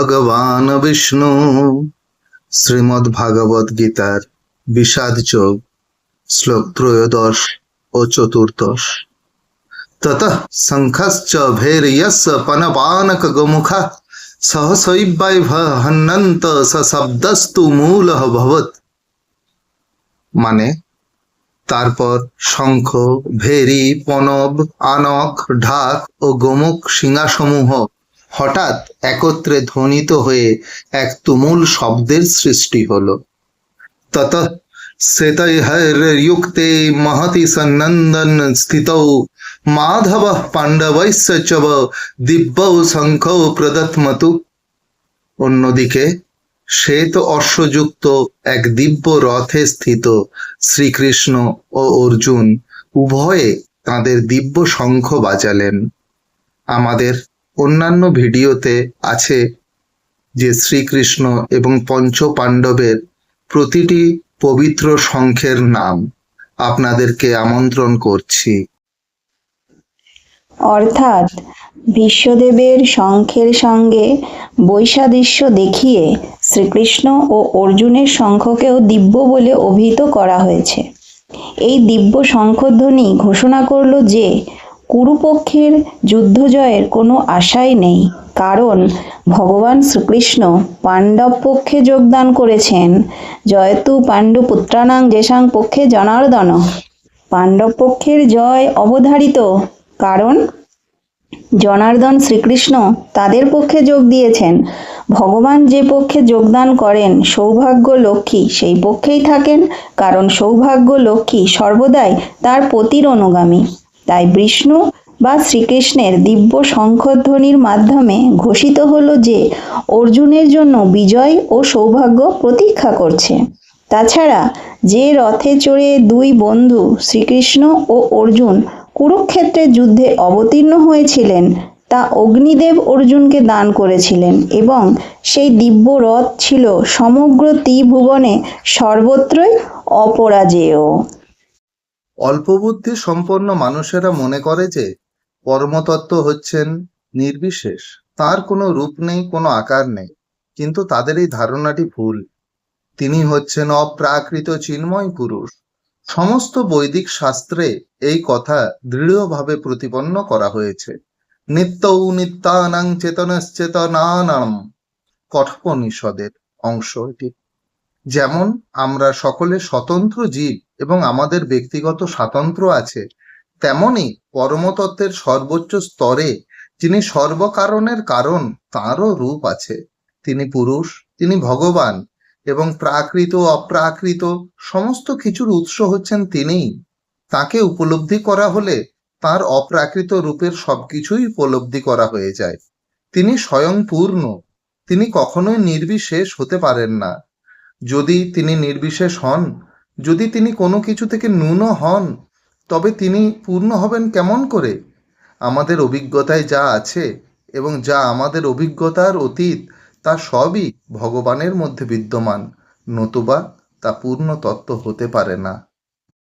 ভগবান বিষ্ণু। শ্রীমদ্ ভাগবত গীতার বিষাদ যোগ শ্লোক 13 ও 14। ততঃ শঙ্খশ্চ ভৈর্যস্য পনপানক গোমুখা সহসৈব্যৈঃ হন্যন্ত সশব্দস্তু মূলঃ ভবৎ। মানে, তারপর শঙ্খ, ভেরি, পনব, আনক, ঢাক ও গোমুখ সিংহাসমূহ হঠাৎ একত্রে ধ্বনিত হয়ে এক তুমুল শব্দের সৃষ্টি হল। ততঃ শ্বেতৈর্যুক্তে মহতি সন্নন্দন স্থিতৌ মাধবঃ পাণ্ডবৈশ্চ চ দিব্যৌ শঙ্খৌ প্রদত্মতু। অন্যদিকে শ্বেত অশ্বযুক্ত এক দিব্য রথে স্থিত শ্রীকৃষ্ণ ও অর্জুন উভয়ে তাঁদের দিব্য শঙ্খ বাজালেন। আমাদের অন্যান্য ভিডিওতে আছে যে শ্রীকৃষ্ণ এবং পঞ্চ পাণ্ডবের প্রতিটি পবিত্র শঙ্খের নাম। আপনাদেরকে আমন্ত্রণ করছি। অর্থাৎ বিশ্বদেবের শঙ্খের সঙ্গে বৈসাদৃশ্য দেখিয়ে শ্রীকৃষ্ণ ও অর্জুনের শঙ্খকেও দিব্য বলে অভিহিত করা হয়েছে। এই দিব্য শঙ্খধ্বনি ঘোষণা করল যে কুরুপক্ষের যুদ্ধজয়ের কোনো আশাই নেই, কারণ ভগবান শ্রীকৃষ্ণ পাণ্ডব পক্ষে যোগদান করেছেন। জয়তু পাণ্ডুপুত্রাণাং যেষাং পক্ষে জনার্দন। পাণ্ডব পক্ষের জয় অবধারিত, কারণ জনার্দন শ্রীকৃষ্ণ তাদের পক্ষে যোগ দিয়েছেন। ভগবান যে পক্ষে যোগদান করেন সৌভাগ্য লক্ষ্মী সেই পক্ষেই থাকেন, কারণ সৌভাগ্য লক্ষ্মী সর্বদাই তার পতির অনুগামী। তাই বিষ্ণু বা শ্রীকৃষ্ণের দিব্য শঙ্খধ্বনির মাধ্যমে ঘোষিত হলো যে অর্জুনের জন্য বিজয় ও সৌভাগ্য প্রতীক্ষা করছে। তাছাড়া যে রথে চড়ে দুই বন্ধু শ্রীকৃষ্ণ ও অর্জুন কুরুক্ষেত্রের যুদ্ধে অবতীর্ণ হয়েছিলেন তা অগ্নিদেব অর্জুনকে দান করেছিলেন, এবং সেই দিব্য রথ ছিল সমগ্র ত্রিভুবনে সর্বত্রই অপরাজেয়। অল্পবুদ্ধি সম্পন্ন মানুষেরা মনে করে যে পরমতত্ত্ব হচ্ছেন নির্বিশেষ, তার কোনো রূপ নেই, কোনো আকার নেই। কিন্তু তাদের এই ধারণাটি ভুল। তিনি হচ্ছেন অপ্রাকৃত চিন্ময় পুরুষ। সমস্ত বৈদিক শাস্ত্রে এই কথা দৃঢ়ভাবে প্রতিপন্ন করা হয়েছে। নিত্যৌ নিত্যানাং চেতনশ্চেতনানাম কঠোপনিষদের অংশ এটি। যেমন আমরা সকলে স্বতন্ত্র জীব এবং আমাদের ব্যক্তিগত স্বাতন্ত্র্য আছে, তেমনি পরমতত্ত্বের সর্বোচ্চ স্তরে যিনি সর্বকারণের কারণ তাঁরও রূপ আছে। তিনি পুরুষ, তিনি ভগবান, এবং প্রাকৃত অপ্রাকৃত সমস্ত কিছুর উৎস হচ্ছেন তিনিই। তাকে উপলব্ধি করা হলে তার অপ্রাকৃত রূপের সবকিছুই উপলব্ধি করা হয়ে যায়। তিনি স্বয়ং পূর্ণ, তিনি কখনোই নির্বিশেষ হতে পারেন না। যদি তিনি নির্বিশেষ হন, যদি তিনি কোনো কিছু থেকে ন্যূন হন, তবে তিনি পূর্ণ হবেন কেমন করে? আমাদের অভিজ্ঞতায় যা আছে এবং যা আমাদের অভিজ্ঞতার অতীত, তা সবই ভগবানের মধ্যে বিদ্যমান, নতুবা তা পূর্ণ তত্ত্ব হতে পারে না।